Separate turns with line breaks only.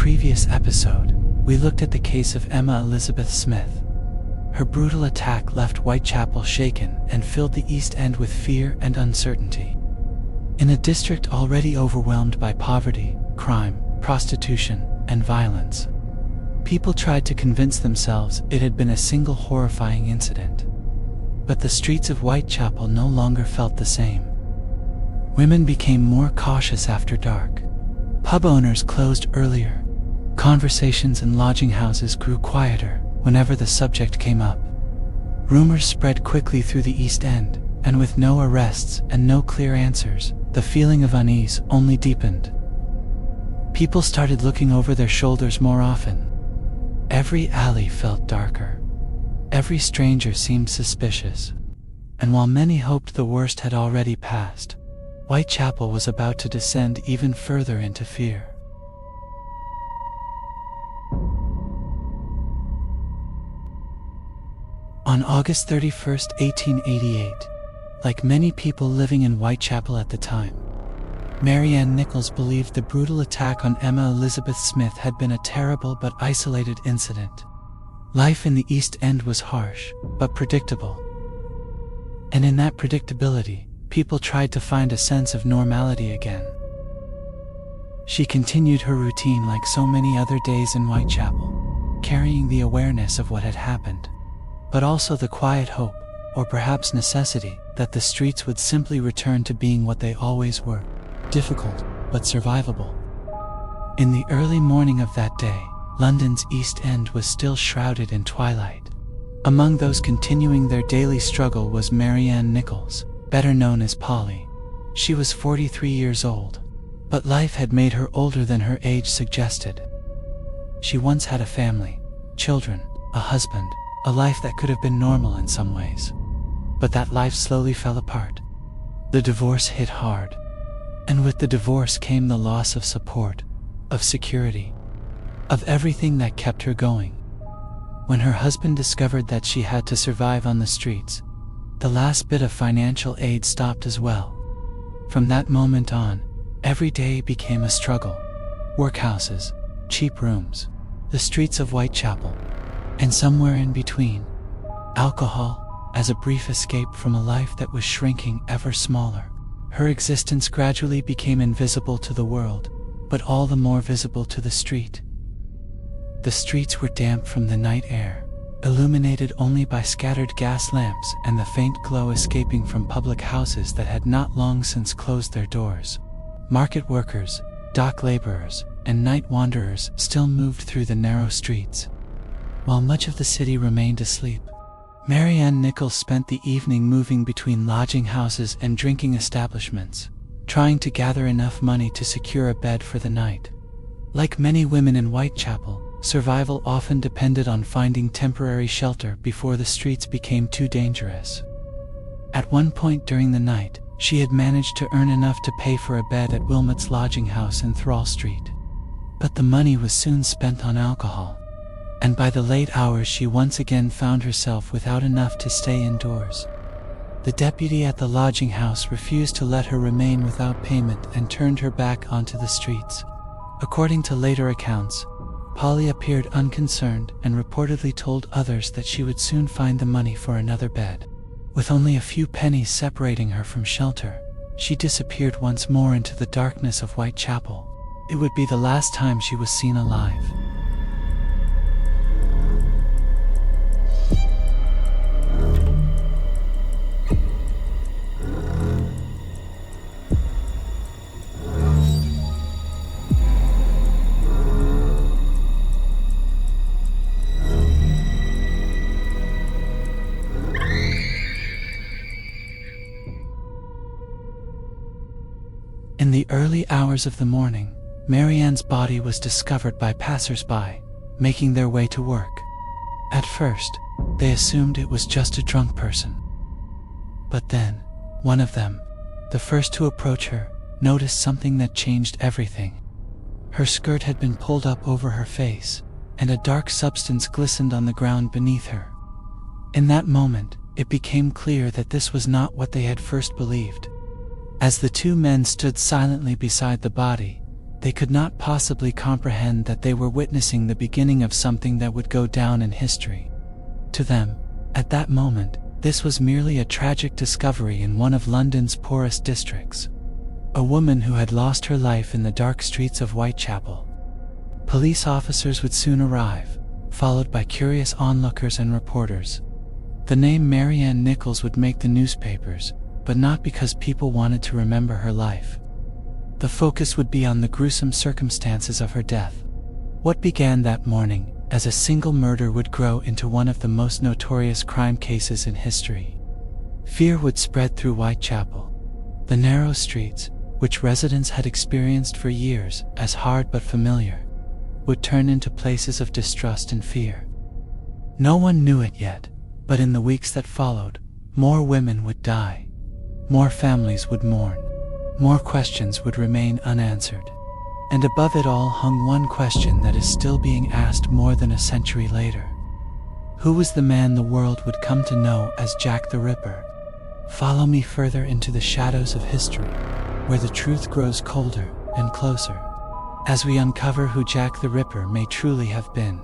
previous episode, we looked at the case of Emma Elizabeth Smith. Her brutal attack left Whitechapel shaken and filled the East End with fear and uncertainty. In a district already overwhelmed by poverty, crime, prostitution, and violence, people tried to convince themselves it had been a single horrifying incident. But the streets of Whitechapel no longer felt the same. Women became more cautious after dark. Pub owners closed earlier. Conversations in lodging houses grew quieter whenever the subject came up. Rumors spread quickly through the East End, and with no arrests and no clear answers, the feeling of unease only deepened. People started looking over their shoulders more often. Every alley felt darker. Every stranger seemed suspicious. And while many hoped the worst had already passed, Whitechapel was about to descend even further into fear. On August 31st, 1888, like many people living in Whitechapel at the time, Marianne Nichols believed the brutal attack on Emma Elizabeth Smith had been a terrible but isolated incident. Life in the East End was harsh, but predictable. And in that predictability, people tried to find a sense of normality again. She continued her routine like so many other days in Whitechapel, carrying the awareness of what had happened, but also the quiet hope, or perhaps necessity, that the streets would simply return to being what they always were, difficult but survivable. In the early morning of that day, London's East End was still shrouded in twilight. Among those continuing their daily struggle was Marianne Nichols, better known as Polly. She was 43 years old, but life had made her older than her age suggested. She once had a family, children, a husband, a life that could have been normal in some ways. But that life slowly fell apart. The divorce hit hard, and with the divorce came the loss of support, of security, of everything that kept her going. When her husband discovered that she had to survive on the streets, the last bit of financial aid stopped as well. From that moment on, every day became a struggle. Workhouses, cheap rooms, the streets of Whitechapel, and somewhere in between, alcohol as a brief escape from a life that was shrinking ever smaller. Her existence gradually became invisible to the world, but all the more visible to the street. The streets were damp from the night air, illuminated only by scattered gas lamps and the faint glow escaping from public houses that had not long since closed their doors. Market workers, dock laborers, and night wanderers still moved through the narrow streets. While much of the city remained asleep, Marianne Nichols spent the evening moving between lodging houses and drinking establishments, trying to gather enough money to secure a bed for the night. Like many women in Whitechapel, survival often depended on finding temporary shelter before the streets became too dangerous. At one point during the night, she had managed to earn enough to pay for a bed at Wilmot's lodging house in Thrall Street. But the money was soon spent on alcohol, and by the late hours she once again found herself without enough to stay indoors. The deputy at the lodging house refused to let her remain without payment and turned her back onto the streets. According to later accounts, Polly appeared unconcerned and reportedly told others that she would soon find the money for another bed. With only a few pennies separating her from shelter, she disappeared once more into the darkness of Whitechapel. It would be the last time she was seen alive. In the early hours of the morning, Marianne's body was discovered by passers-by, making their way to work. At first, they assumed it was just a drunk person. But then, one of them, the first to approach her, noticed something that changed everything. Her skirt had been pulled up over her face, and a dark substance glistened on the ground beneath her. In that moment, it became clear that this was not what they had first believed. As the two men stood silently beside the body, They could not possibly comprehend that they were witnessing the beginning of something that would go down in history. To them, at that moment, this was merely a tragic discovery in one of London's poorest districts. A woman who had lost her life in the dark streets of Whitechapel. Police officers would soon arrive, followed by curious onlookers and reporters. The name Marianne Nichols would make the newspapers, but not because people wanted to remember her life. The focus would be on the gruesome circumstances of her death. What began that morning as a single murder would grow into one of the most notorious crime cases in history. Fear would spread through Whitechapel. The narrow streets, which residents had experienced for years as hard but familiar, would turn into places of distrust and fear. No one knew it yet, but in the weeks that followed, more women would die. More families would mourn. More questions would remain unanswered. And above it all hung one question that is still being asked more than a century later. Who was the man the world would come to know as Jack the Ripper? Follow me further into the shadows of history, where the truth grows colder and closer, as we uncover who Jack the Ripper may truly have been.